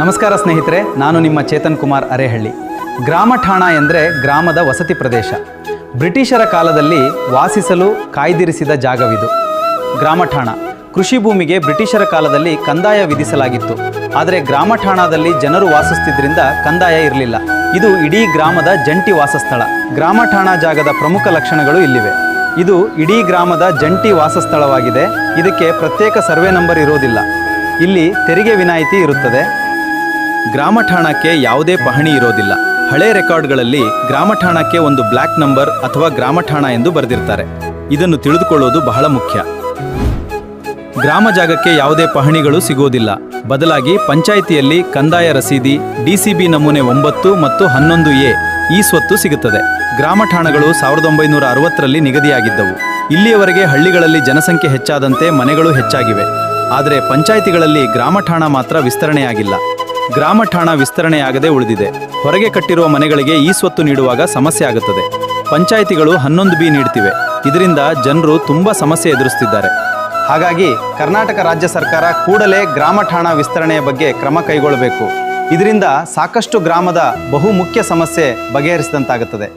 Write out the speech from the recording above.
ನಮಸ್ಕಾರ ಸ್ನೇಹಿತರೆ, ನಾನು ನಿಮ್ಮ ಚೇತನ್ ಕುಮಾರ್ ಅರೇಹಳ್ಳಿ. ಗ್ರಾಮ ಠಾಣ ಎಂದರೆ ಗ್ರಾಮದ ವಸತಿ ಪ್ರದೇಶ. ಬ್ರಿಟಿಷರ ಕಾಲದಲ್ಲಿ ವಾಸಿಸಲು ಕಾಯ್ದಿರಿಸಿದ ಜಾಗವಿದು. ಗ್ರಾಮ ಠಾಣ ಕೃಷಿ ಭೂಮಿಗೆ ಬ್ರಿಟಿಷರ ಕಾಲದಲ್ಲಿ ಕಂದಾಯ ವಿಧಿಸಲಾಗಿತ್ತು. ಆದರೆ ಗ್ರಾಮ ಠಾಣದಲ್ಲಿ ಜನರು ವಾಸಿಸುತ್ತಿದ್ದರಿಂದ ಕಂದಾಯ ಇರಲಿಲ್ಲ. ಇದು ಇಡೀ ಗ್ರಾಮದ ಜಂಟಿ ವಾಸಸ್ಥಳ. ಗ್ರಾಮ ಠಾಣ ಜಾಗದ ಪ್ರಮುಖ ಲಕ್ಷಣಗಳು ಇಲ್ಲಿವೆ. ಇದು ಇಡೀ ಗ್ರಾಮದ ಜಂಟಿ ವಾಸಸ್ಥಳವಾಗಿದೆ. ಇದಕ್ಕೆ ಪ್ರತ್ಯೇಕ ಸರ್ವೆ ನಂಬರ್ ಇರೋದಿಲ್ಲ. ಇಲ್ಲಿ ತೆರಿಗೆ ವಿನಾಯಿತಿ ಇರುತ್ತದೆ. ಗ್ರಾಮ ಠಾಣಕ್ಕೆ ಯಾವುದೇ ಪಹಣಿ ಇರೋದಿಲ್ಲ. ಹಳೆ ರೆಕಾರ್ಡ್ಗಳಲ್ಲಿ ಗ್ರಾಮ ಠಾಣಕ್ಕೆ ಒಂದು ಬ್ಲ್ಯಾಕ್ ನಂಬರ್ ಅಥವಾ ಗ್ರಾಮ ಠಾಣ ಎಂದು ಬರೆದಿರ್ತಾರೆ. ಇದನ್ನು ತಿಳಿದುಕೊಳ್ಳೋದು ಬಹಳ ಮುಖ್ಯ. ಗ್ರಾಮ ಜಾಗಕ್ಕೆ ಯಾವುದೇ ಪಹಣಿಗಳು ಸಿಗೋದಿಲ್ಲ. ಬದಲಾಗಿ ಪಂಚಾಯಿತಿಯಲ್ಲಿ ಕಂದಾಯ ರಸೀದಿ, ಡಿಸಿಬಿ ನಮೂನೆ 9 ಮತ್ತು 11A ಈ ಸ್ವತ್ತು ಸಿಗುತ್ತದೆ. ಗ್ರಾಮ ಠಾಣಗಳು 1960ರಲ್ಲಿ ನಿಗದಿಯಾಗಿದ್ದವು. ಇಲ್ಲಿಯವರೆಗೆ ಹಳ್ಳಿಗಳಲ್ಲಿ ಜನಸಂಖ್ಯೆ ಹೆಚ್ಚಾದಂತೆ ಮನೆಗಳು ಹೆಚ್ಚಾಗಿವೆ. ಆದರೆ ಪಂಚಾಯಿತಿಗಳಲ್ಲಿ ಗ್ರಾಮ ಠಾಣ ಮಾತ್ರ ವಿಸ್ತರಣೆಯಾಗಿಲ್ಲ. ಗ್ರಾಮ ಠಾಣ ವಿಸ್ತರಣೆಯಾಗದೆ ಉಳಿದಿದೆ. ಹೊರಗೆ ಕಟ್ಟಿರುವ ಮನೆಗಳಿಗೆ ಈ ಸ್ವತ್ತು ನೀಡುವಾಗ ಸಮಸ್ಯೆ ಆಗುತ್ತದೆ. ಪಂಚಾಯಿತಿಗಳು 11B ನೀಡ್ತಿವೆ. ಇದರಿಂದ ಜನರು ತುಂಬ ಸಮಸ್ಯೆ ಎದುರಿಸುತ್ತಿದ್ದಾರೆ. ಹಾಗಾಗಿ ಕರ್ನಾಟಕ ರಾಜ್ಯ ಸರ್ಕಾರ ಕೂಡಲೇ ಗ್ರಾಮ ಠಾಣ ವಿಸ್ತರಣೆಯ ಬಗ್ಗೆ ಕ್ರಮ ಕೈಗೊಳ್ಳಬೇಕು. ಇದರಿಂದ ಸಾಕಷ್ಟು ಗ್ರಾಮದ ಬಹುಮುಖ್ಯ ಸಮಸ್ಯೆ ಬಗೆಹರಿಸಿದಂತಾಗುತ್ತದೆ.